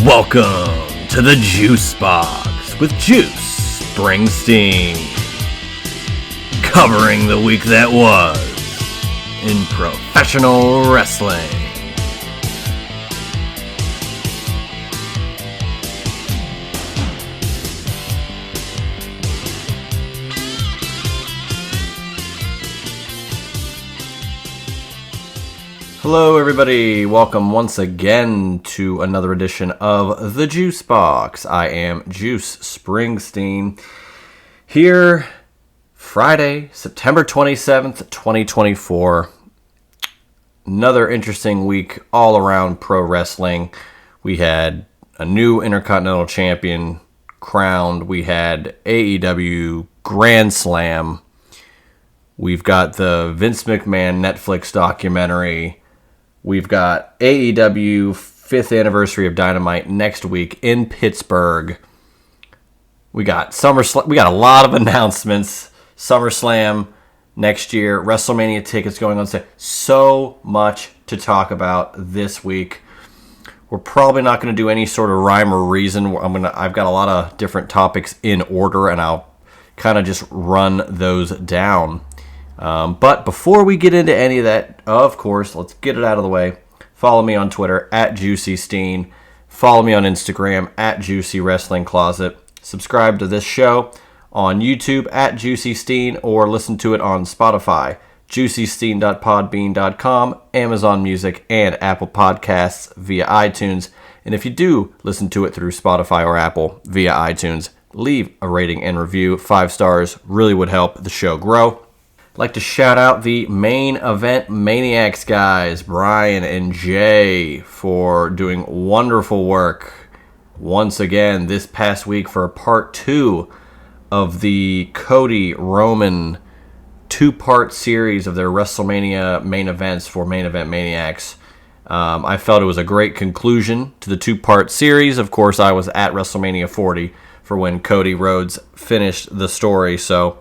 Welcome to the Juice Box with Juice Springsteen, covering the week that was in professional wrestling. Hello everybody, welcome once again to another edition of the Juice Box. I am Juice Springsteen, here Friday, September 27th, 2024. Another interesting week all around pro wrestling. We had a new Intercontinental Champion crowned. We had AEW Grand Slam. We've got the Vince McMahon Netflix documentary. We've got AEW 5th anniversary of Dynamite next week in Pittsburgh. We got SummerSlam. We got a lot of announcements. SummerSlam next year. WrestleMania tickets going on sale. So much to talk about this week. We're probably not going to do any sort of rhyme or reason. I've got a lot of different topics in order, and I'll kind of just run those down. But before we get into any of that, of course, let's get it out of the way. Follow me on Twitter at JuicySteen. Follow me on Instagram at Juicy Wrestling Closet. Subscribe to this show on YouTube at JuicySteen or listen to it on Spotify, JuicySteen.podbean.com, Amazon Music, and Apple Podcasts via iTunes. And if you do listen to it through Spotify or Apple via iTunes, leave a rating and review. 5 stars really would help the show grow. I'd like to shout out the Main Event Maniacs guys, Brian and Jay, for doing wonderful work once again this past week for part 2 of the Cody Roman 2-part series of their WrestleMania main events for Main Event Maniacs. I felt it was a great conclusion to the 2-part series. Of course, I was at WrestleMania 40 for when Cody Rhodes finished the story, so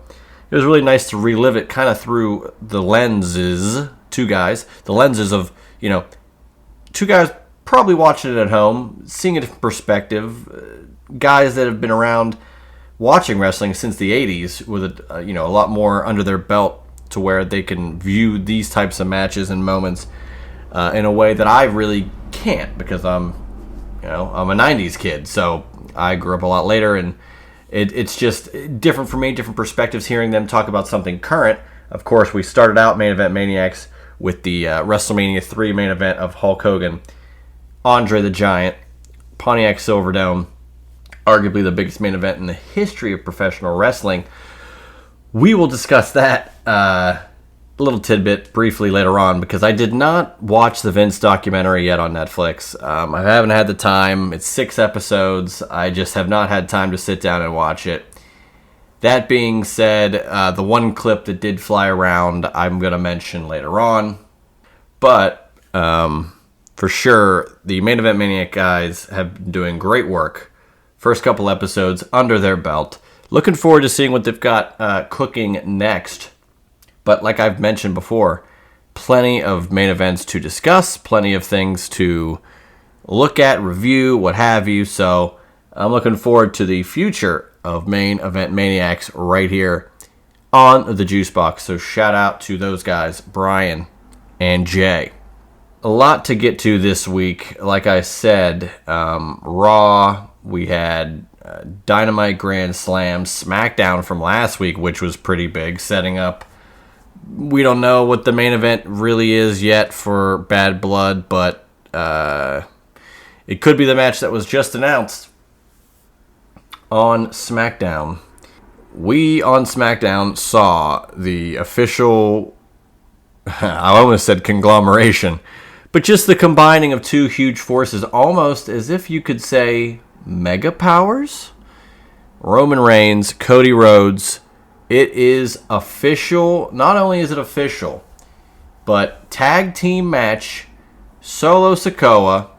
it was really nice to relive it kind of through the lenses, the lenses of, two guys probably watching it at home, seeing a different perspective, guys that have been around watching wrestling since the 80s with a lot more under their belt to where they can view these types of matches and moments in a way that I really can't, because I'm a 90s kid, so I grew up a lot later, and it's just different for me, different perspectives hearing them talk about something current. Of course, we started out Main Event Maniacs with the WrestleMania 3 main event of Hulk Hogan, Andre the Giant, Pontiac Silverdome, arguably the biggest main event in the history of professional wrestling. We will discuss that little tidbit briefly later on, because I did not watch the Vince documentary yet on Netflix. I haven't had the time. It's 6 episodes. I just have not had time to sit down and watch it. That being said, the one clip that did fly around I'm going to mention later on. But for sure, the Main Event Maniac guys have been doing great work. First couple episodes under their belt. Looking forward to seeing what they've got cooking next. But like I've mentioned before, plenty of main events to discuss, plenty of things to look at, review, what have you. So I'm looking forward to the future of Main Event Maniacs right here on the Juice Box. So shout out to those guys, Brian and Jay. A lot to get to this week. Like I said, Raw, we had Dynamite Grand Slam, SmackDown from last week, which was pretty big, setting up. We don't know what the main event really is yet for Bad Blood, but it could be the match that was just announced on SmackDown. We on SmackDown saw the official, I almost said conglomeration, but just the combining of two huge forces, almost as if you could say mega powers. Roman Reigns, Cody Rhodes. It is official. Not only is it official, but tag team match, Solo Sikoa,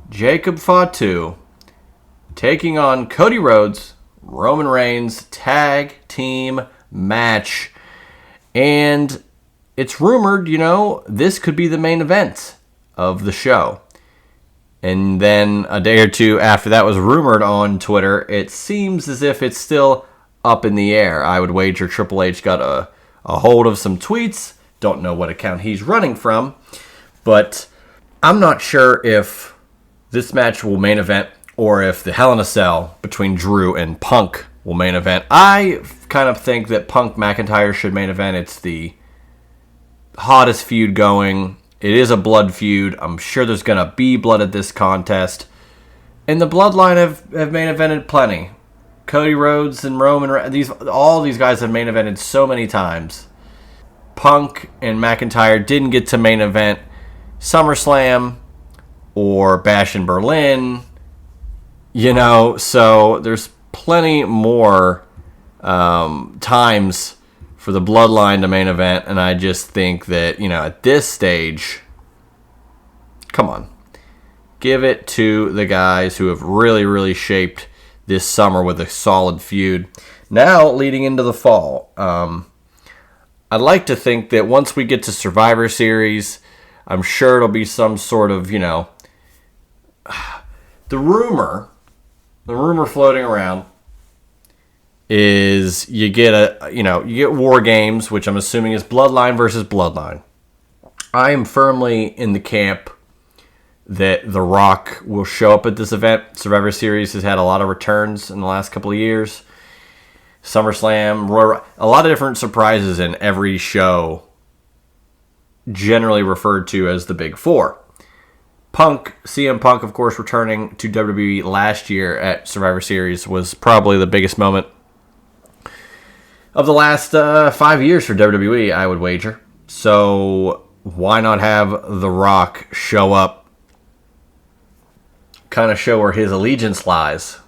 Jacob Fatu, taking on Cody Rhodes, Roman Reigns, tag team match. And it's rumored, this could be the main event of the show. And then a day or two after that was rumored on Twitter, it seems as if it's still up in the air. I would wager Triple H got a hold of some tweets. Don't know what account he's running from. But I'm not sure if this match will main event or if the Hell in a Cell between Drew and Punk will main event. I kind of think that Punk McIntyre should main event. It's the hottest feud going. It is a blood feud. I'm sure there's going to be blood at this contest. And the Bloodline have main evented plenty. Cody Rhodes and Roman, all these guys have main evented so many times. Punk and McIntyre didn't get to main event SummerSlam or Bash in Berlin. So there's plenty more times for the Bloodline to main event, and I just think that, at this stage, come on. Give it to the guys who have really, really shaped this summer with a solid feud. Now, leading into the fall, I'd like to think that once we get to Survivor Series, I'm sure it'll be some sort of, the rumor floating around is you get War Games, which I'm assuming is Bloodline versus Bloodline. I am firmly in the camp that The Rock will show up at this event. Survivor Series has had a lot of returns in the last couple of years. SummerSlam, a lot of different surprises in every show, generally referred to as the Big Four. CM Punk, of course, returning to WWE last year at Survivor Series was probably the biggest moment of the last 5 years for WWE, I would wager. So why not have The Rock show up, kind of show where his allegiance lies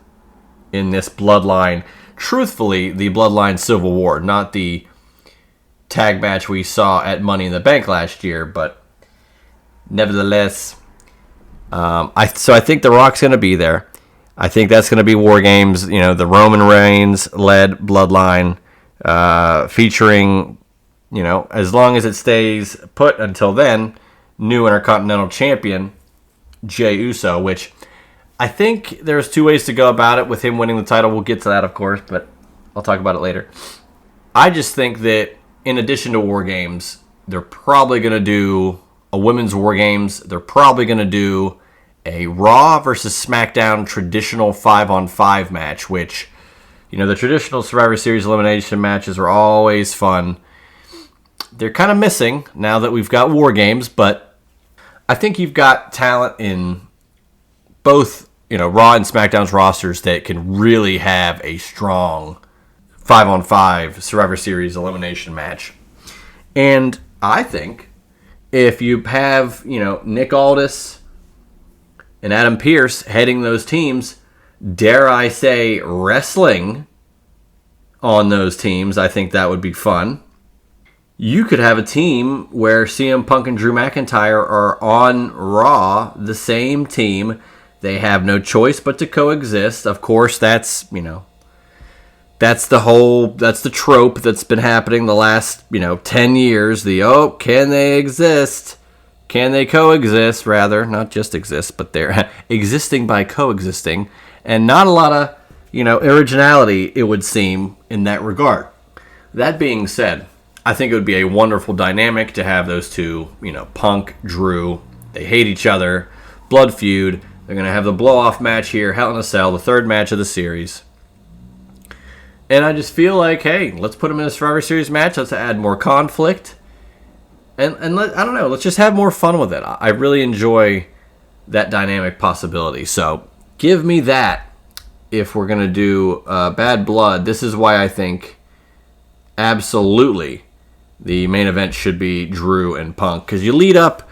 in this Bloodline. Truthfully, the Bloodline Civil War, not the tag match we saw at Money in the Bank last year, but nevertheless, I think The Rock's going to be there. I think that's going to be War Games, the Roman Reigns-led Bloodline, featuring, as long as it stays put until then, new Intercontinental Champion, Jey Uso, which I think there's two ways to go about it with him winning the title. We'll get to that, of course, but I'll talk about it later. I just think that in addition to War Games, they're probably going to do a Women's War Games. They're probably going to do a Raw versus SmackDown traditional 5-on-5 match, which, the traditional Survivor Series elimination matches are always fun. They're kind of missing now that we've got War Games, but I think you've got talent in both, Raw and SmackDown's rosters that can really have a strong 5-on-5 Survivor Series elimination match. And I think if you have, Nick Aldis and Adam Pearce heading those teams, dare I say wrestling on those teams, I think that would be fun. You could have a team where CM Punk and Drew McIntyre are on Raw, the same team. They have no choice but to coexist. Of course, that's the trope that's been happening the last, 10 years. Can they exist? Can they coexist, rather? Not just exist, but they're existing by coexisting. And not a lot of, originality, it would seem, in that regard. That being said, I think it would be a wonderful dynamic to have those two, Punk, Drew. They hate each other. Blood feud. They're going to have the blow-off match here, Hell in a Cell, the third match of the series. And I just feel like, hey, let's put them in a Survivor Series match. Let's add more conflict. And I don't know, let's just have more fun with it. I really enjoy that dynamic possibility. So give me that if we're going to do Bad Blood. This is why I think absolutely the main event should be Drew and Punk. Because you lead up,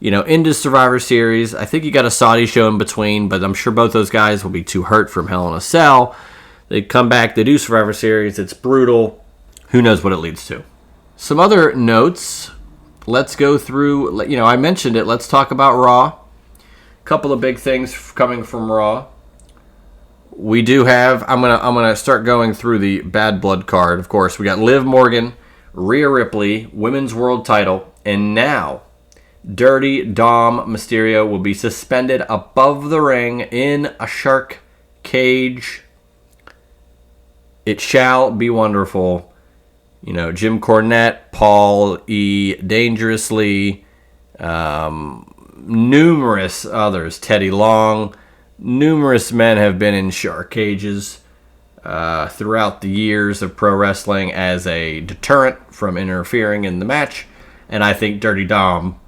into Survivor Series. I think you got a Saudi show in between, but I'm sure both those guys will be too hurt from Hell in a Cell. They come back, they do Survivor Series. It's brutal. Who knows what it leads to. Some other notes. Let's go through, I mentioned it. Let's talk about Raw. A couple of big things coming from Raw. We do have, I'm gonna start going through the Bad Blood card. Of course, we got Liv Morgan, Rhea Ripley, Women's World Title, and now Dirty Dom Mysterio will be suspended above the ring in a shark cage. It shall be wonderful. You know, Jim Cornette, Paul E. Dangerously, numerous others, Teddy Long, numerous men have been in shark cages throughout the years of pro wrestling as a deterrent from interfering in the match. And I think Dirty Dom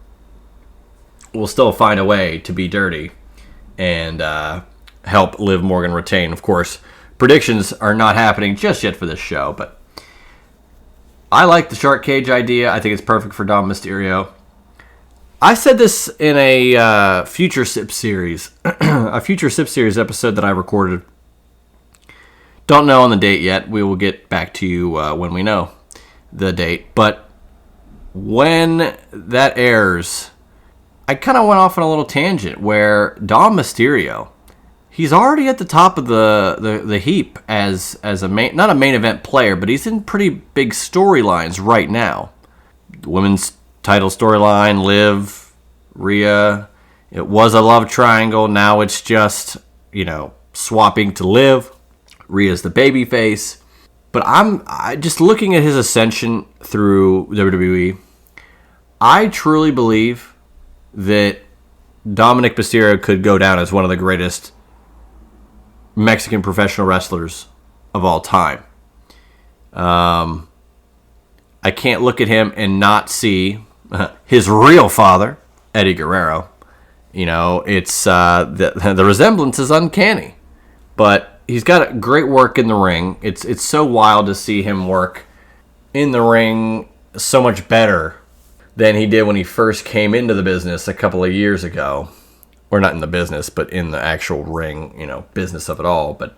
will still find a way to be dirty and help Liv Morgan retain. Of course, predictions are not happening just yet for this show, but I like the shark cage idea. I think it's perfect for Dom Mysterio. I said this in a Future Sip series, a Future Sip series episode that I recorded. Don't know on the date yet. We will get back to you when we know the date. But when that airs, I kind of went off on a little tangent where Dom Mysterio, he's already at the top of the heap as a not a main event player, but he's in pretty big storylines right now. The women's title storyline, Liv, Rhea. It was a love triangle. Now it's just, swapping to Liv. Rhea's the babyface. But I just looking at his ascension through WWE, I truly believe that Dominic Mysterio could go down as one of the greatest Mexican professional wrestlers of all time. I can't look at him and not see his real father, Eddie Guerrero. It's the resemblance is uncanny, but he's got great work in the ring. It's so wild to see him work in the ring so much better than he did when he first came into the business a couple of years ago. Or not in the business, but in the actual ring, business of it all. But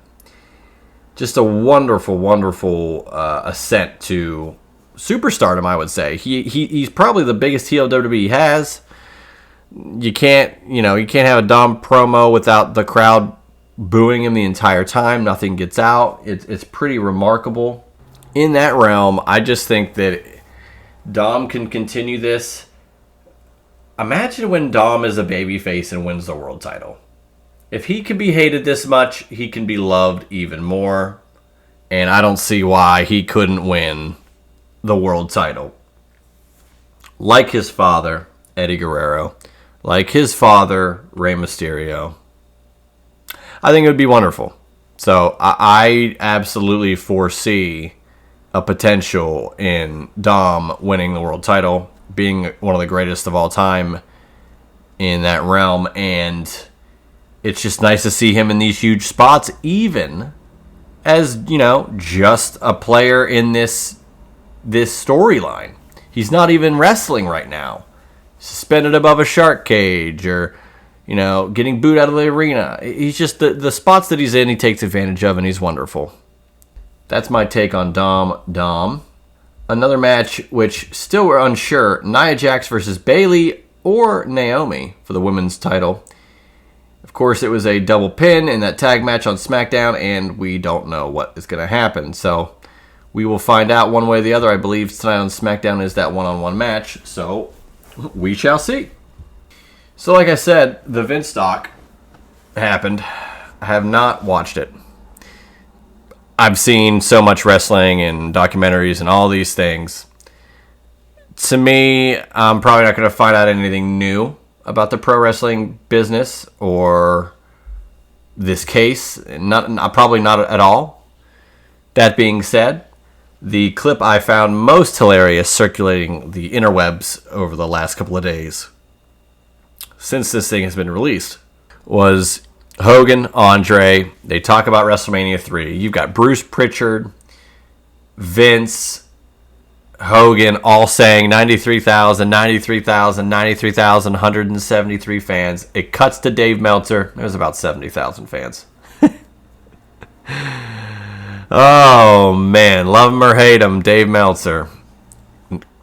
just a wonderful, wonderful ascent to superstardom, I would say. He's probably the biggest heel WWE has. You can't have a Dom promo without the crowd booing him the entire time. Nothing gets out. It's pretty remarkable. In that realm, I just think that Dom can continue this. Imagine when Dom is a babyface and wins the world title. If he can be hated this much, he can be loved even more. And I don't see why he couldn't win the world title. Like his father, Eddie Guerrero. Like his father, Rey Mysterio. I think it would be wonderful. So I absolutely foresee a potential in Dom winning the world title, being one of the greatest of all time in that realm. And it's just nice to see him in these huge spots, even as, just a player in this storyline. He's not even wrestling right now. Suspended above a shark cage or, getting booed out of the arena. He's just the spots that he's in, he takes advantage of, and he's wonderful. That's my take on Dom. Another match, which still we're unsure, Nia Jax versus Bayley or Naomi for the women's title. Of course, it was a double pin in that tag match on SmackDown, and we don't know what is going to happen. So we will find out one way or the other. I believe tonight on SmackDown is that one-on-one match, so we shall see. So like I said, the Vince doc happened. I have not watched it. I've seen so much wrestling and documentaries and all these things. To me, I'm probably not going to find out anything new about the pro wrestling business or this case. Probably not at all. That being said, the clip I found most hilarious circulating the interwebs over the last couple of days, since this thing has been released, was Hogan, Andre. They talk about WrestleMania 3. You've got Bruce Pritchard, Vince, Hogan, all saying 93,000, 93,000, 93,173 fans. It cuts to Dave Meltzer. There's about 70,000 fans. Oh, man. Love him or hate him, Dave Meltzer.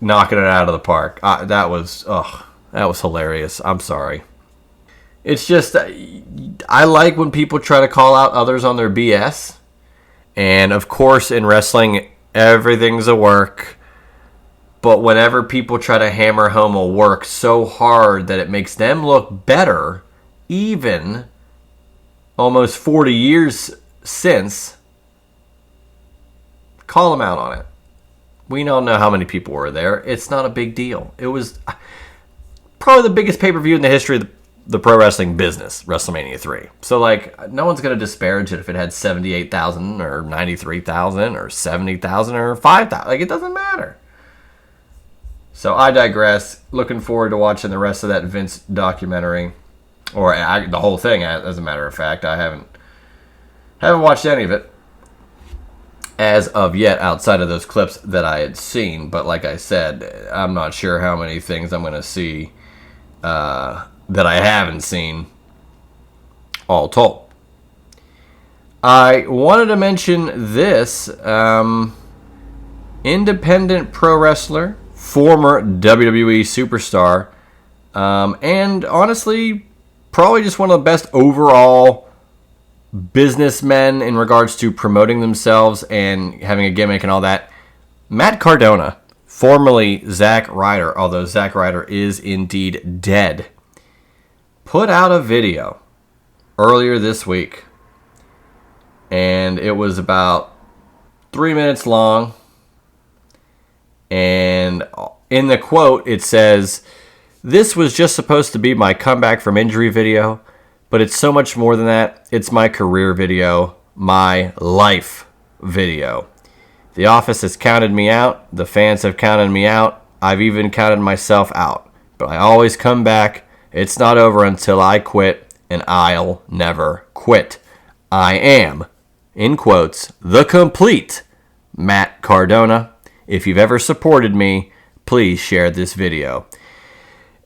Knocking it out of the park. That was hilarious. I'm sorry. It's just, I like when people try to call out others on their BS. And, of course, in wrestling, everything's a work. But whenever people try to hammer home a work so hard that it makes them look better, even almost 40 years since, call them out on it. We don't know how many people were there. It's not a big deal. It was probably the biggest pay-per-view in the history of the pro wrestling business, WrestleMania 3. So, no one's going to disparage it if it had 78,000 or 93,000 or 70,000 or 5,000. It doesn't matter. So, I digress. Looking forward to watching the rest of that Vince documentary. Or the whole thing, as a matter of fact. I haven't watched any of it as of yet, outside of those clips that I had seen. But like I said, I'm not sure how many things I'm going to see that I haven't seen, all told. I wanted to mention this independent pro wrestler, former WWE superstar, and honestly, probably just one of the best overall businessmen in regards to promoting themselves and having a gimmick and all that. Matt Cardona, formerly Zack Ryder, although Zack Ryder is indeed dead, put out a video earlier this week. And it was about 3 minutes long. And in the quote, it says, "This was just supposed to be my comeback from injury video, but it's so much more than that. It's my career video, my life video. The office has counted me out. The fans have counted me out. I've even counted myself out. But I always come back. It's not over until I quit, and I'll never quit. I am," in quotes, "the complete Matt Cardona. If you've ever supported me, please share this video."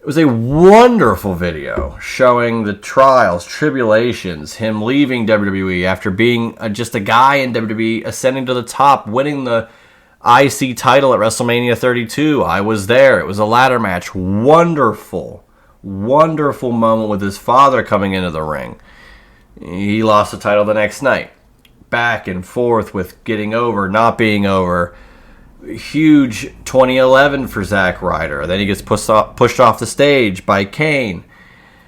It was a wonderful video showing the trials, tribulations, him leaving WWE after being just a guy in WWE, ascending to the top, winning the IC title at WrestleMania 32. I was there. It was a ladder match. Wonderful, wonderful moment with his father coming into the ring. He lost the title the next night. Back and forth with getting over, not being over. Huge 2011 for Zack Ryder. Then he gets pushed off the stage by Kane.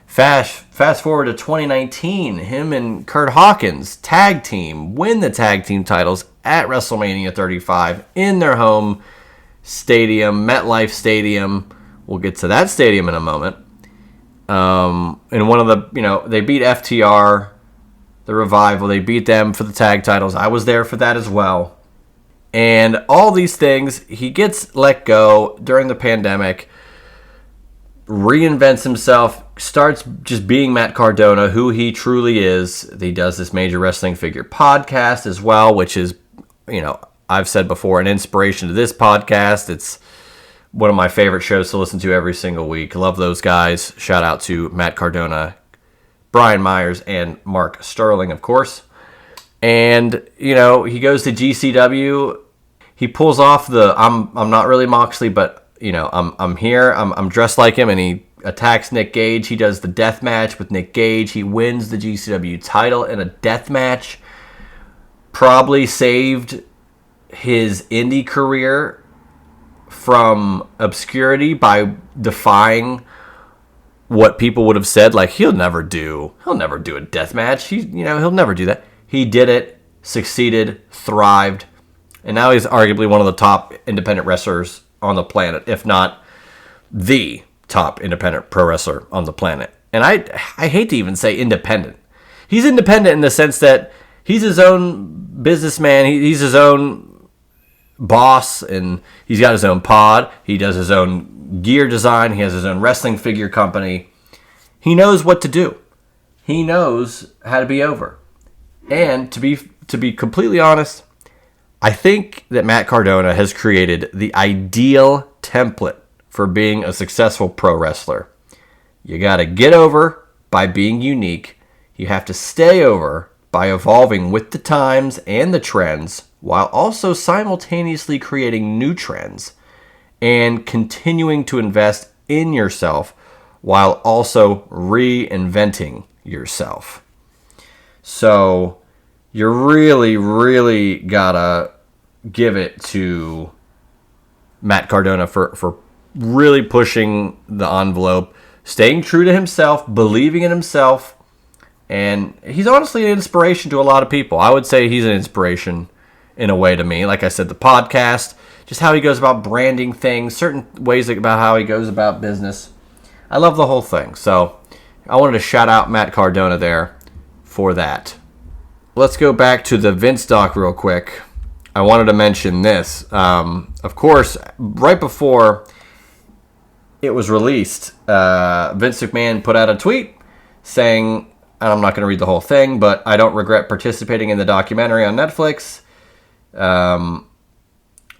Fast forward to 2019, him and Kurt Hawkins, tag team, win the tag team titles at WrestleMania 35 in their home stadium, MetLife Stadium. We'll get to that stadium in a moment. And one of the, they beat FTR, the Revival. They beat them for the tag titles. I was there for that as well. And all these things, he gets let go during the pandemic, reinvents himself, starts just being Matt Cardona, who he truly is. He does this Major Wrestling Figure podcast as well, which is, I've said before, an inspiration to this podcast. It's one of my favorite shows to listen to every single week. Love those guys. Shout out to Matt Cardona, Brian Myers, and Mark Sterling, of course. And, he goes to GCW. He pulls off the, I'm not really Moxley, but, I'm here. I'm dressed like him, and he attacks Nick Gage. He does the death match with Nick Gage. He wins the GCW title in a death match. Probably saved his indie career from obscurity by defying what people would have said. Like, he'll never do a death match. He'll never do that. He did it, succeeded, thrived, and now he's arguably one of the top independent wrestlers on the planet, if not the top independent pro wrestler on the planet. And I hate to even say independent. He's independent in the sense that he's his own businessman. He's his own boss, and he's got his own pod. He does his own gear design. He has his own wrestling figure company. He knows what to do. He knows how to be over. And to be completely honest, I think that Matt Cardona has created the ideal template for being a successful pro wrestler. You got to get over by being unique. You have to stay over by evolving with the times and the trends, while also simultaneously creating new trends and continuing to invest in yourself while also reinventing yourself. So you really, really gotta give it to Matt Cardona for really pushing the envelope, staying true to himself, believing in himself. And he's honestly an inspiration to a lot of people. I would say he's an inspiration in a way to me. Like I said, the podcast, just how he goes about branding things, certain ways about how he goes about business. I love the whole thing. So I wanted to shout out Matt Cardona there for that. Let's go back to the Vince doc real quick. I wanted to mention this. Of course, right before it was released, Vince McMahon put out a tweet saying, and I'm not going to read the whole thing, but I don't regret participating in the documentary on Netflix.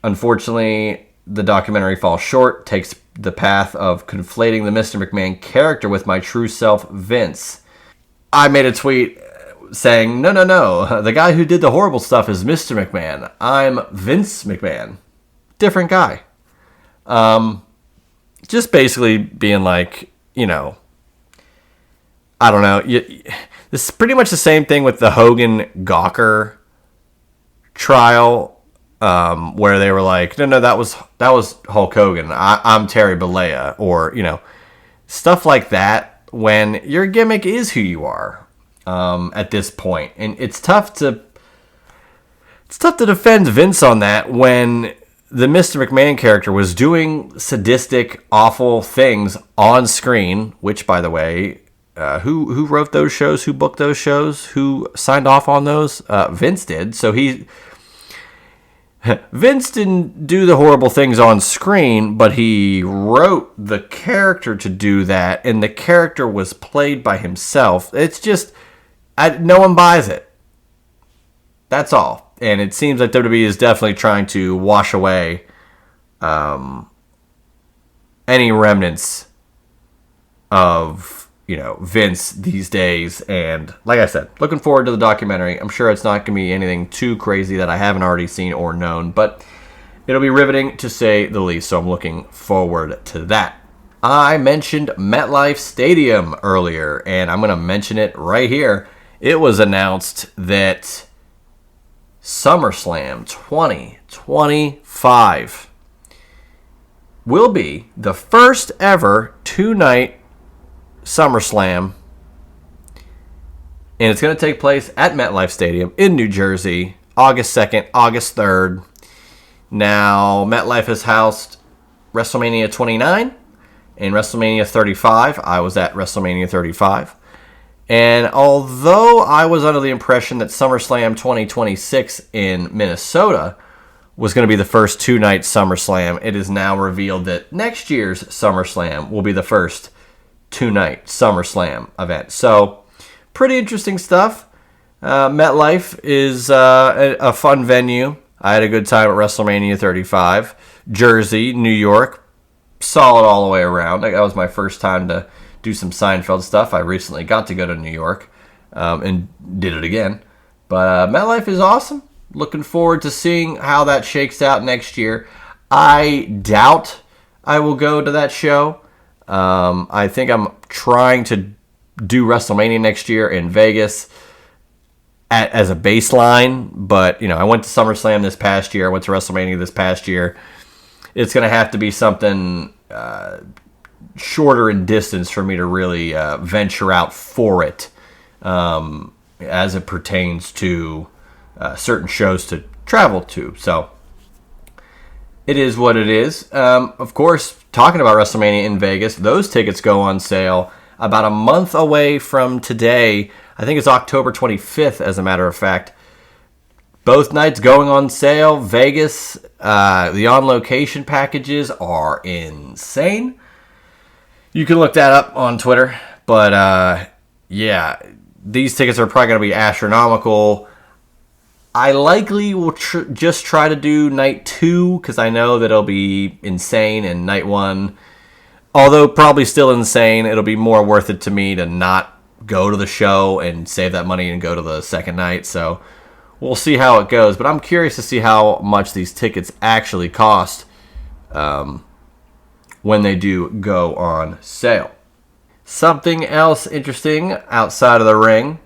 Unfortunately, the documentary falls short, takes the path of conflating the Mr. McMahon character with my true self, Vince. I made a tweet saying, no, the guy who did the horrible stuff is Mr. McMahon. I'm Vince McMahon. Different guy. Just basically being like, I don't know. This is pretty much the same thing with the Hogan-Gawker trial, where they were like, no, that was Hulk Hogan. I'm Terry Bollea, or stuff like that. When your gimmick is who you are, at this point, and it's tough to defend Vince on that when the Mr. McMahon character was doing sadistic, awful things on screen. Which, by the way, who wrote those shows? Who booked those shows? Who signed off on those? Vince did. So Vince didn't do the horrible things on screen, but he wrote the character to do that, and the character was played by himself. It's just, no one buys it. That's all. And it seems like WWE is definitely trying to wash away any remnants of Vince these days. And like I said, looking forward to the documentary. I'm sure it's not going to be anything too crazy that I haven't already seen or known, but it'll be riveting to say the least. So I'm looking forward to that. I mentioned MetLife Stadium earlier, and I'm going to mention it right here. It was announced that SummerSlam 2025 will be the first ever 2-night SummerSlam, and it's going to take place at MetLife Stadium in New Jersey, August 2nd, August 3rd. Now, MetLife has housed WrestleMania 29 and WrestleMania 35. I was at WrestleMania 35. And although I was under the impression that SummerSlam 2026 in Minnesota was going to be the first 2-night SummerSlam, it is now revealed that next year's SummerSlam will be the first 2-night SummerSlam event. So, pretty interesting stuff. MetLife is a fun venue. I had a good time at WrestleMania 35. Jersey, New York, solid all the way around. That was my first time to do some Seinfeld stuff. I recently got to go to New York and did it again. But MetLife is awesome. Looking forward to seeing how that shakes out next year. I doubt I will go to that show. I think I'm trying to do WrestleMania next year in Vegas as a baseline. But, I went to SummerSlam this past year. I went to WrestleMania this past year. It's going to have to be something shorter in distance for me to really venture out for it, as it pertains to certain shows to travel to. So it is what it is. Of course, talking about WrestleMania in Vegas, those tickets go on sale about a month away from today. I think it's October 25th, as a matter of fact. Both nights going on sale. Vegas, the on-location packages are insane. You can look that up on Twitter. But, yeah, these tickets are probably going to be astronomical. I likely will just try to do night 2 because I know that it'll be insane, and night 1, although probably still insane, it'll be more worth it to me to not go to the show and save that money and go to the second night. So we'll see how it goes. But I'm curious to see how much these tickets actually cost when they do go on sale. Something else interesting outside of the ring.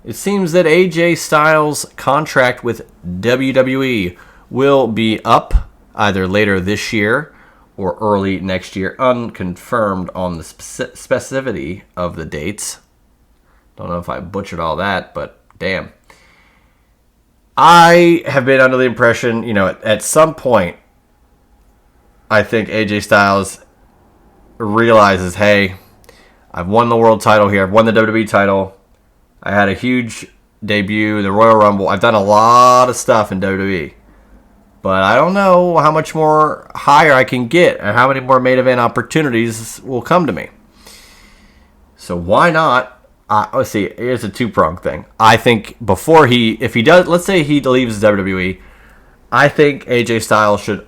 It seems that AJ Styles' contract with WWE will be up either later this year or early next year, unconfirmed on the specificity of the dates. Don't know if I butchered all that, but damn. I have been under the impression, at some point, I think AJ Styles realizes, hey, I've won the world title here. I've won the WWE title. I had a huge debut, the Royal Rumble. I've done a lot of stuff in WWE. But I don't know how much more higher I can get and how many more main event opportunities will come to me. So why not? Let's see. Here's a two-pronged thing. I think if he does, let's say he leaves WWE, I think AJ Styles should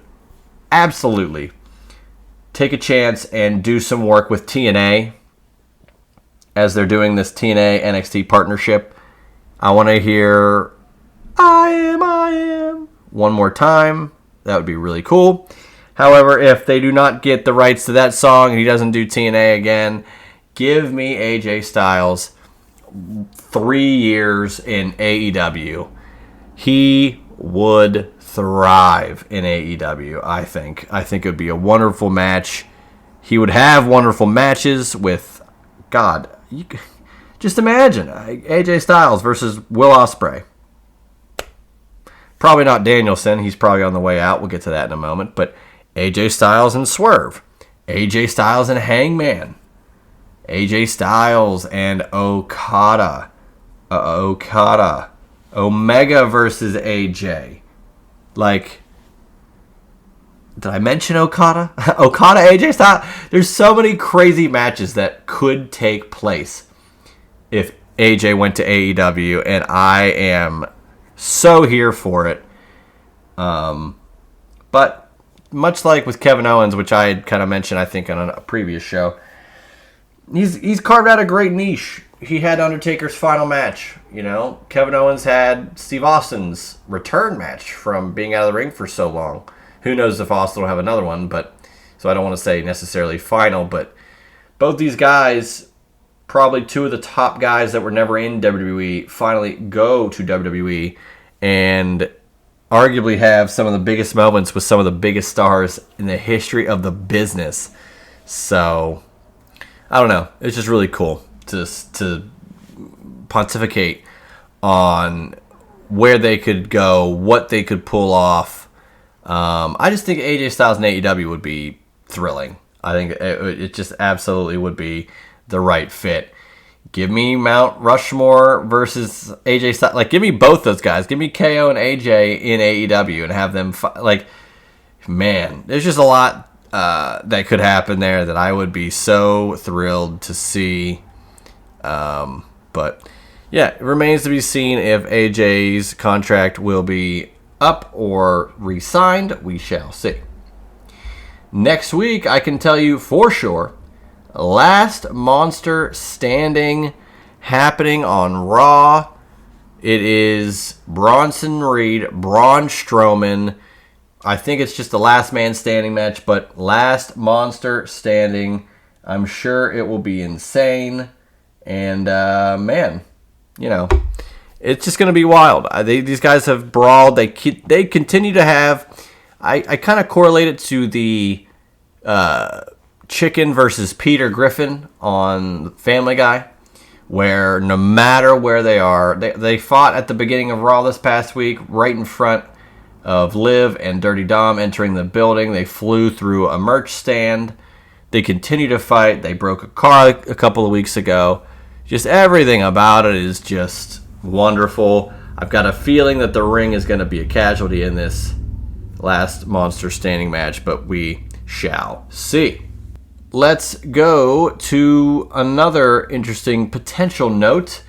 absolutely take a chance and do some work with TNA as they're doing this TNA NXT partnership. I want to hear I am one more time. That would be really cool. However, if they do not get the rights to that song and he doesn't do TNA again, give me AJ Styles 3 years in AEW. He would thrive in AEW, I think. I think it would be a wonderful match. He would have wonderful matches with, God, just imagine AJ Styles versus Will Ospreay. Probably not Danielson. He's probably on the way out. We'll get to that in a moment. But AJ Styles and Swerve. AJ Styles and Hangman. AJ Styles and Okada. Omega versus AJ. Like, did I mention Okada? Okada, AJ Styles. There's so many crazy matches that could take place if AJ went to AEW, and I am so here for it. But much like with Kevin Owens, which I had kind of mentioned, I think, on a previous show, he's carved out a great niche. He had Undertaker's final match. Kevin Owens had Steve Austin's return match from being out of the ring for so long. Who knows if Austin will have another one, so I don't want to say necessarily final, but both these guys, probably two of the top guys that were never in WWE, finally go to WWE and arguably have some of the biggest moments with some of the biggest stars in the history of the business. So, I don't know. It's just really cool to pontificate on where they could go, what they could pull off. I just think AJ Styles in AEW would be thrilling. I think it just absolutely would be the right fit. Give me Mount Rushmore versus AJ Styles. Like, give me both those guys. Give me KO and AJ in AEW and have them man, there's just a lot that could happen there that I would be so thrilled to see. But yeah, it remains to be seen if AJ's contract will be up or re-signed. We shall see. Next week, I can tell you for sure, Last Monster Standing happening on Raw. It is Bronson Reed, Braun Strowman. I think it's just the last man standing match, but Last Monster Standing. I'm sure it will be insane. And, man, it's just going to be wild. These guys have brawled. They continue to have... I kind of correlate it to the Chicken versus Peter Griffin on Family Guy, where no matter where they are, they fought at the beginning of Raw this past week, right in front of Liv and Dirty Dom entering the building. They flew through a merch stand. They continue to fight. They broke a car a couple of weeks ago. Just everything about it is just wonderful. I've got a feeling that the ring is going to be a casualty in this Last Monster Standing match, but we shall see. Let's go to another interesting potential note.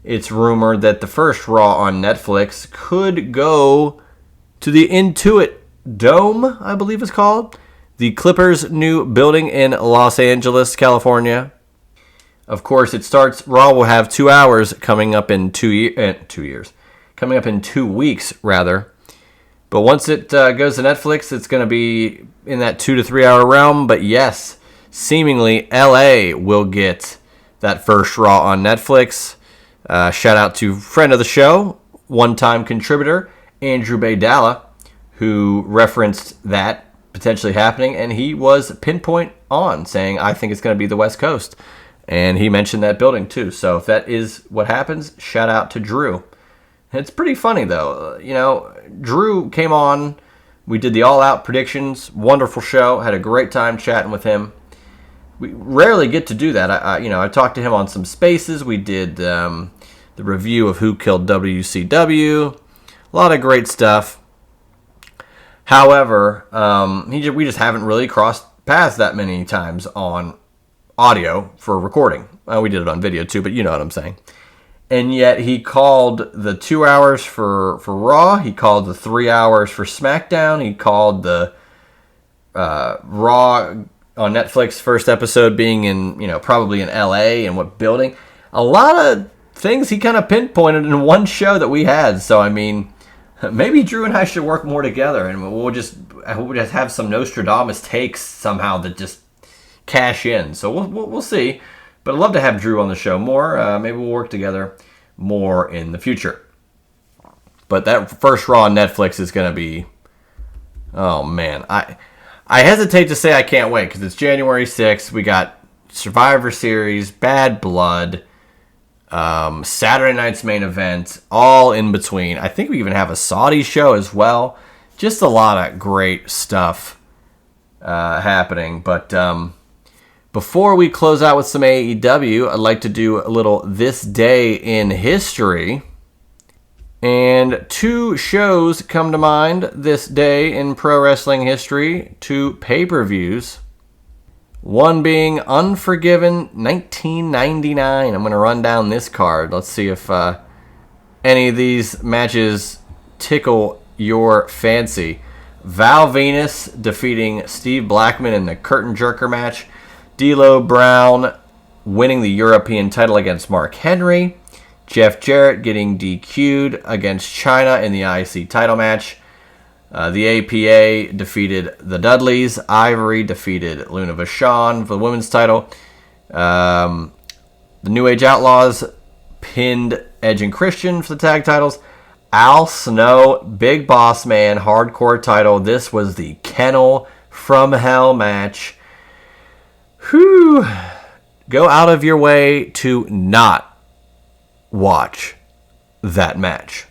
It's rumored that the first Raw on Netflix could go to the Intuit Dome, I believe it's called. The Clippers' new building in Los Angeles, California. Of course, Raw will have 2 hours coming up in 2 years. Coming up in 2 weeks, rather. But once it goes to Netflix, it's going to be in that 2 to 3 hour realm. But yes, seemingly LA will get that first Raw on Netflix. Shout out to friend of the show, one-time contributor, Andrew Baydala, who referenced that potentially happening, and he was pinpoint on saying, I think it's going to be the West Coast. And he mentioned that building too. So if that is what happens, shout out to Drew. And it's pretty funny though. Drew came on. We did the All Out predictions. Wonderful show. Had a great time chatting with him. We rarely get to do that. I talked to him on some spaces. We did the review of Who Killed WCW. A lot of great stuff. However, we just haven't really crossed paths that many times on audio for recording. We did it on video too, but you know what I'm saying. And yet he called the 2 hours for Raw. He called the 3 hours for SmackDown. He called the Raw on Netflix first episode being in, probably in LA and what building. A lot of things he kind of pinpointed in one show that we had. So, maybe Drew and I should work more together, and we'll just have some Nostradamus takes somehow that just cash in. So we'll see. But I'd love to have Drew on the show more. Maybe we'll work together more in the future. But that first Raw on Netflix is going to be... Oh, man. I hesitate to say I can't wait, because it's January 6th. We got Survivor Series, Bad Blood, Saturday night's main event, all in between. I think we even have a Saudi show as well. Just a lot of great stuff happening. But before we close out with some AEW, I'd like to do a little This Day in History. And 2 shows come to mind this day in pro wrestling history, 2 pay-per-views. One being Unforgiven 1999. I'm going to run down this card. Let's see if any of these matches tickle your fancy. Val Venus defeating Steve Blackman in the Curtain Jerker match. D'Lo Brown winning the European title against Mark Henry. Jeff Jarrett getting DQ'd against China in the IC title match. The APA defeated the Dudleys. Ivory defeated Luna Vachon for the women's title. The New Age Outlaws pinned Edge and Christian for the tag titles. Al Snow, Big Boss Man, hardcore title. This was the Kennel from Hell match. Whew. Go out of your way to not watch that match.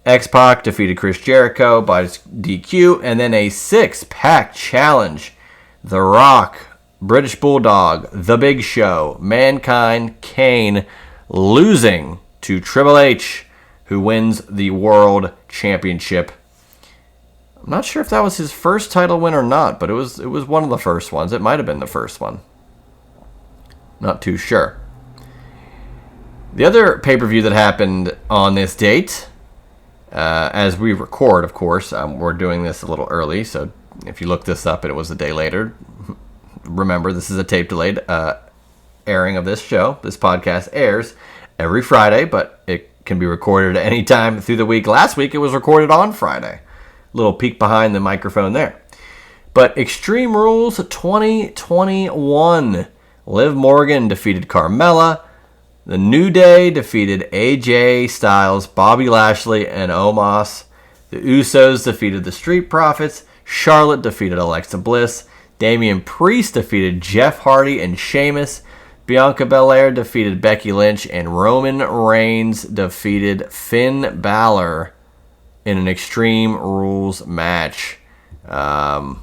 X-Pac defeated Chris Jericho by DQ, and then a 6-pack challenge. The Rock, British Bulldog, The Big Show, Mankind, Kane, losing to Triple H, who wins the World Championship. I'm not sure if that was his first title win or not, but it was one of the first ones. It might have been the first one. Not too sure. The other pay-per-view that happened on this date, as we record, of course, we're doing this a little early, so if you look this up and it was a day later, remember this is a tape-delayed airing of this show. This podcast airs every Friday, but it can be recorded at any time through the week. Last week it was recorded on Friday. Little peek behind the microphone there. But Extreme Rules 2021. Liv Morgan defeated Carmella. The New Day defeated AJ Styles, Bobby Lashley, and Omos. The Usos defeated the Street Profits. Charlotte defeated Alexa Bliss. Damian Priest defeated Jeff Hardy and Sheamus. Bianca Belair defeated Becky Lynch. And Roman Reigns defeated Finn Balor in an Extreme Rules match for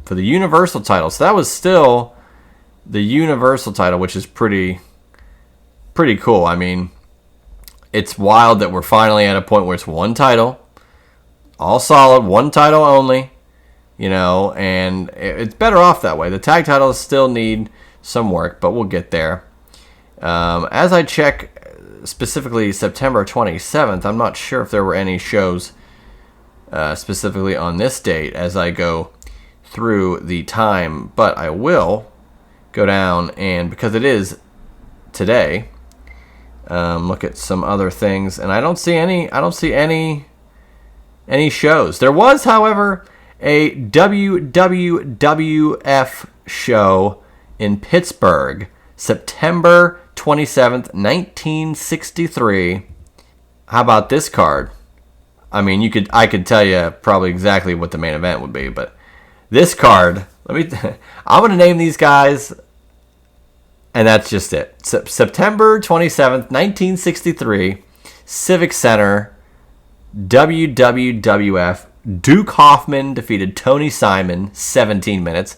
the Universal title. So that was still the Universal title, which is pretty cool. It's wild that we're finally at a point where it's one title, all solid, one title only, and it's better off that way. The tag titles still need some work, but we'll get there. As I check specifically September 27th, I'm not sure if there were any shows specifically on this date as I go through the time, but I will go down and, because it is today, look at some other things, and I don't see any shows. There was, however, a WWF show in Pittsburgh, September 27th, 1963. How about this card? I mean, I could tell you probably exactly what the main event would be, but this card, I'm going to name these guys, and that's just it. September 27th, 1963, Civic Center, WWF. Duke Hoffman defeated Tony Simon, 17 minutes.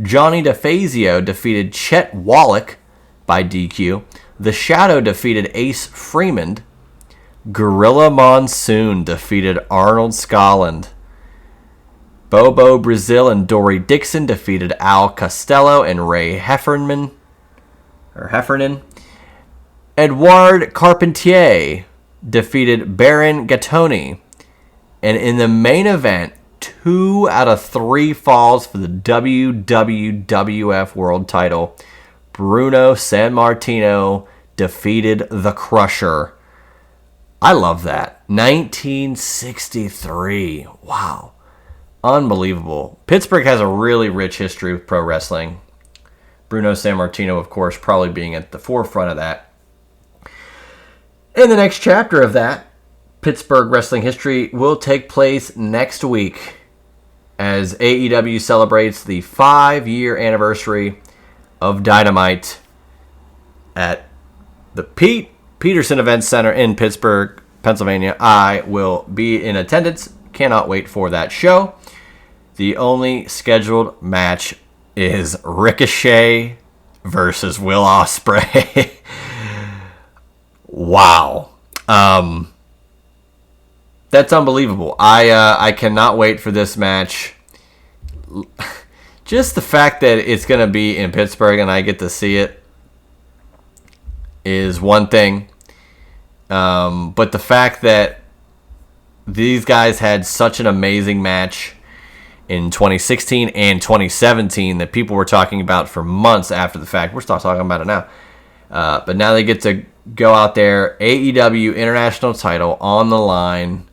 Johnny DeFazio defeated Chet Wallach by DQ. The Shadow defeated Ace Freeman. Gorilla Monsoon defeated Arnold Scotland. Bobo Brazil and Dory Dixon defeated Al Costello and Ray Heffernan. Edouard Carpentier defeated Baron Gattoni. And in the main event, 2 out of 3 falls for the WWF World Title. Bruno Sammartino defeated the Crusher. I love that. 1963. Wow. Unbelievable. Pittsburgh has a really rich history with pro wrestling. Bruno Sammartino, of course, probably being at the forefront of that. In the next chapter of that, Pittsburgh wrestling history will take place next week as AEW celebrates the 5-year anniversary of Dynamite at the Pete Peterson Event Center in Pittsburgh, Pennsylvania. I will be in attendance. Cannot wait for that show. The only scheduled match is Ricochet versus Will Ospreay. Wow. That's unbelievable. I cannot wait for this match. Just the fact that it's going to be in Pittsburgh and I get to see it is one thing. But the fact that these guys had such an amazing match in 2016 and 2017 that people were talking about for months after the fact. We're still talking about it now. But now they get to go out there, AEW International title on the line.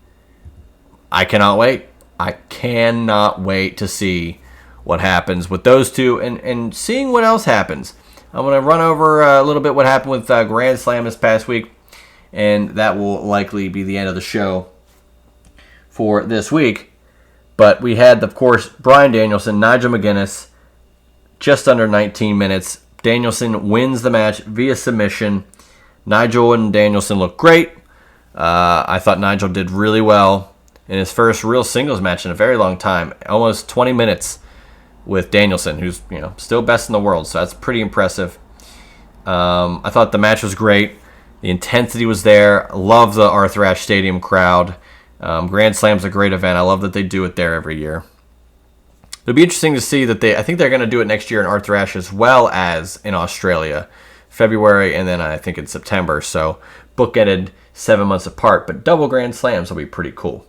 I cannot wait. I cannot wait to see what happens with those two and seeing what else happens. I'm going to run over a little bit what happened with Grand Slam this past week, and that will likely be the end of the show for this week. But we had, of course, Bryan Danielson, Nigel McGuinness, just under 19 minutes. Danielson wins the match via submission. Nigel and Danielson look great. I thought Nigel did really well in his first real singles match in a very long time. Almost 20 minutes with Danielson, who's still best in the world. So that's pretty impressive. I thought the match was great. The intensity was there. Love the Arthur Ashe Stadium crowd. Grand Slam's a great event. I love that they do it there every year. It'll be interesting to see that I think they're going to do it next year in Arthur Ashe as well as in Australia. February and then I think in September. So bookended 7 months apart. But double Grand Slams will be pretty cool.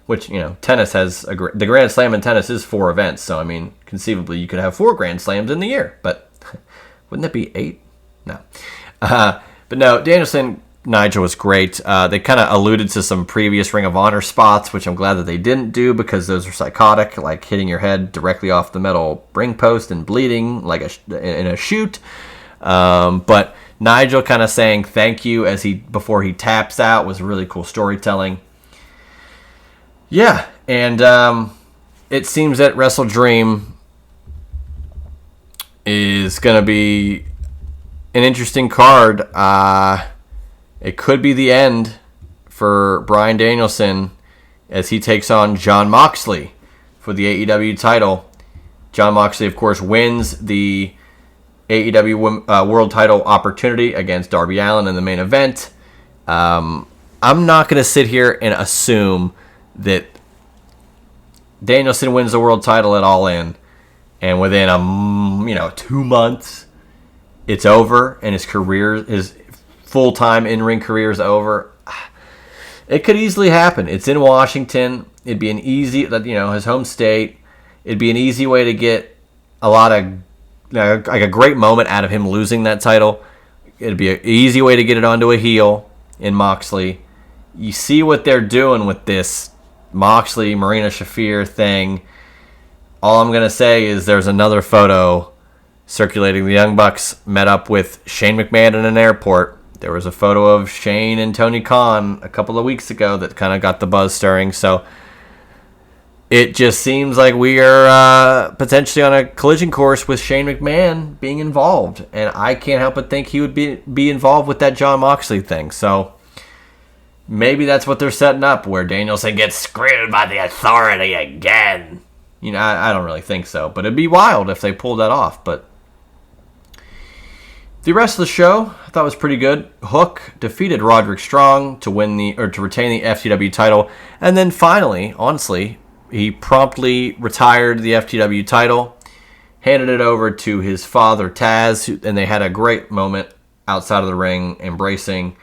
Which, tennis has the Grand Slam in tennis is 4 events. So, I mean, conceivably you could have 4 Grand Slams in the year. But wouldn't that be 8? No. But no, Danielson, Nigel was great. They kind of alluded to some previous Ring of Honor spots, which I'm glad that they didn't do because those are psychotic, like hitting your head directly off the metal ring post and bleeding like in a shoot. But Nigel kind of saying thank you before he taps out was really cool storytelling. Yeah, and it seems that Wrestle Dream is going to be an interesting card. It could be the end for Bryan Danielson as he takes on Jon Moxley for the AEW title. Jon Moxley, of course, wins the AEW World title opportunity against Darby Allin in the main event. I'm not going to sit here and assume that Danielson wins the world title at All In and within 2 months it's over and his full-time in-ring career is over. It could easily happen. It's in Washington. It'd be an easy, his home state. It'd be an easy way to get a lot of, like a great moment out of him losing that title. It'd be an easy way to get it onto a heel in Moxley. You see what they're doing with this Moxley, Marina Shafir thing. All I'm going to say is there's another photo circulating. The Young Bucks met up with Shane McMahon in an airport. There was a photo of Shane and Tony Khan a couple of weeks ago that kind of got the buzz stirring. So it just seems like we are potentially on a collision course with Shane McMahon being involved. And I can't help but think he would be involved with that Jon Moxley thing. So maybe that's what they're setting up, where Danielson gets screwed by the Authority again. You know, I don't really think so. But it'd be wild if they pulled that off. But the rest of the show I thought was pretty good. Hook defeated Roderick Strong to retain the FTW title. And then finally, honestly, he promptly retired the FTW title, handed it over to his father, Taz, and they had a great moment outside of the ring, embracing,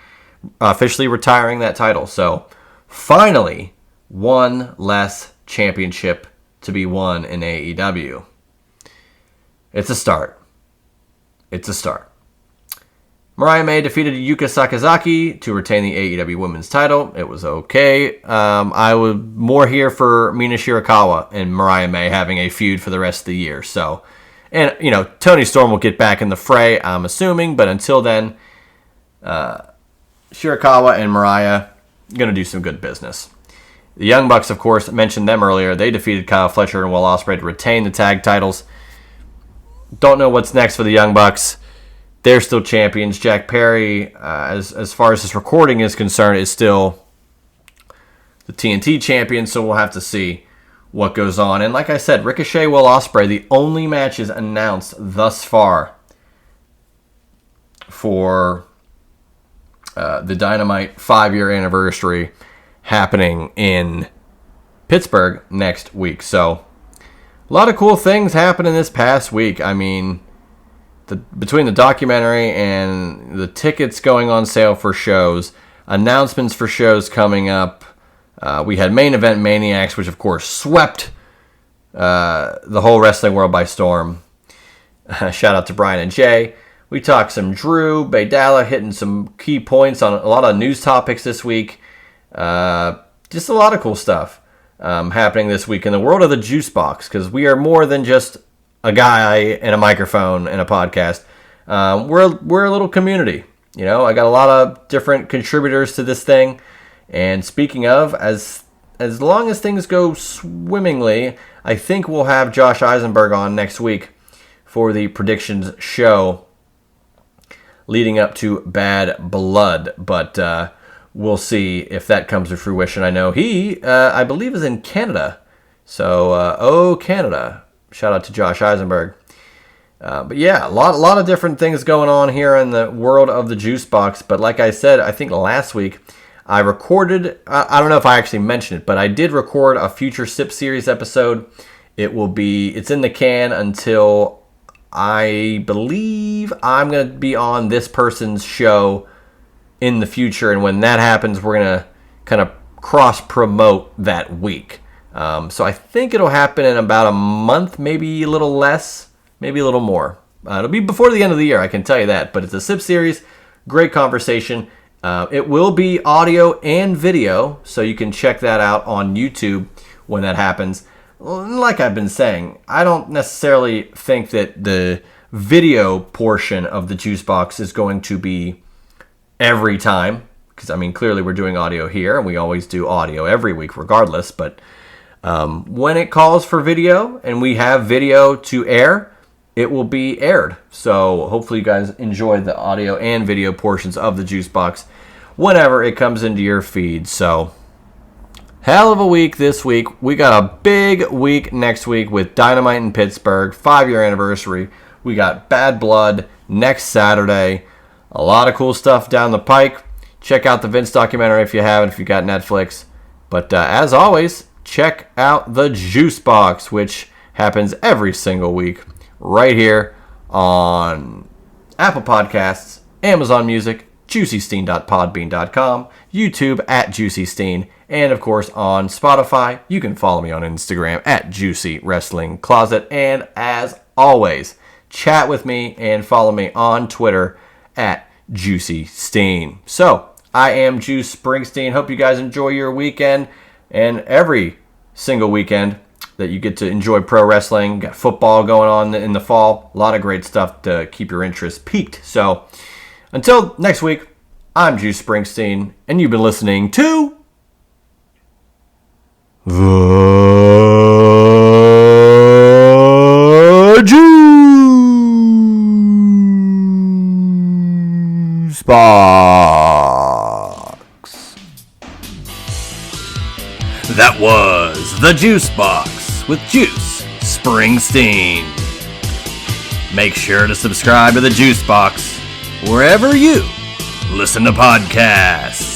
officially retiring that title. So, finally, one less championship to be won in AEW. It's a start. It's a start. Mariah May defeated Yuka Sakazaki to retain the AEW Women's title. It was okay. I would more here for Mina Shirakawa and Mariah May having a feud for the rest of the year. So, and you know, Toni Storm will get back in the fray, I'm assuming. But until then, Shirakawa and Mariah gonna do some good business. The Young Bucks, of course, mentioned them earlier. They defeated Kyle Fletcher and Will Ospreay to retain the tag titles. Don't know what's next for the Young Bucks. They're still champions. Jack Perry, as far as this recording is concerned, is still the TNT champion, so we'll have to see what goes on. And like I said, Ricochet, Will Ospreay, the only matches announced thus far for the Dynamite 5-year anniversary happening in Pittsburgh next week. So a lot of cool things happening this past week. I mean, between the documentary and the tickets going on sale for shows, announcements for shows coming up, we had Main Event Maniacs, which of course swept the whole wrestling world by storm. Shout out to Brian and Jay. We talked some Drew, Baydala hitting some key points on a lot of news topics this week. Just a lot of cool stuff happening this week in the world of the Juice Box, because we are more than just a guy and a microphone and a podcast. We're a little community. You know, I got a lot of different contributors to this thing. And speaking of, as long as things go swimmingly, I think we'll have Josh Eisenberg on next week for the predictions show leading up to Bad Blood. But we'll see if that comes to fruition. I know he, I believe, is in Canada. So, Canada. Shout out to Josh Eisenberg. But yeah, a lot of different things going on here in the world of the Juice Box. But like I said, I think last week I recorded, I don't know if I actually mentioned it, but I did record a future Sip Series episode. It's in the can until I believe I'm going to be on this person's show in the future. And when that happens, we're going to kind of cross-promote that week. So I think it'll happen in about a month, maybe a little less, maybe a little more. It'll be before the end of the year, I can tell you that. But it's a Sip Series, great conversation. It will be audio and video, so you can check that out on YouTube when that happens. Like I've been saying, I don't necessarily think that the video portion of the Juice Box is going to be every time. Because, I mean, clearly we're doing audio here, and we always do audio every week regardless, but when it calls for video and we have video to air, it will be aired. So hopefully you guys enjoy the audio and video portions of the Juice Box whenever it comes into your feed. So hell of a week this week. We got a big week next week with Dynamite in Pittsburgh, 5-year anniversary. We got Bad Blood next Saturday. A lot of cool stuff down the pike. Check out the Vince documentary if you haven't, if you got Netflix. But as always, check out the Juice Box, which happens every single week right here on Apple Podcasts, Amazon Music, JuicySteen.podbean.com, YouTube at JuicySteen, and of course on Spotify. You can follow me on Instagram at Juicy Wrestling Closet, and as always, chat with me and follow me on Twitter at Juicy Steen. So, I am Juice Springsteen. Hope you guys enjoy your weekend and every single weekend that you get to enjoy pro wrestling. Got football going on in the fall. A lot of great stuff to keep your interest peaked. So, until next week, I'm Juice Springsteen, and you've been listening to The Juice Box. That was The Juice Box with Juice Springsteen. Make sure to subscribe to The Juice Box wherever you listen to podcasts.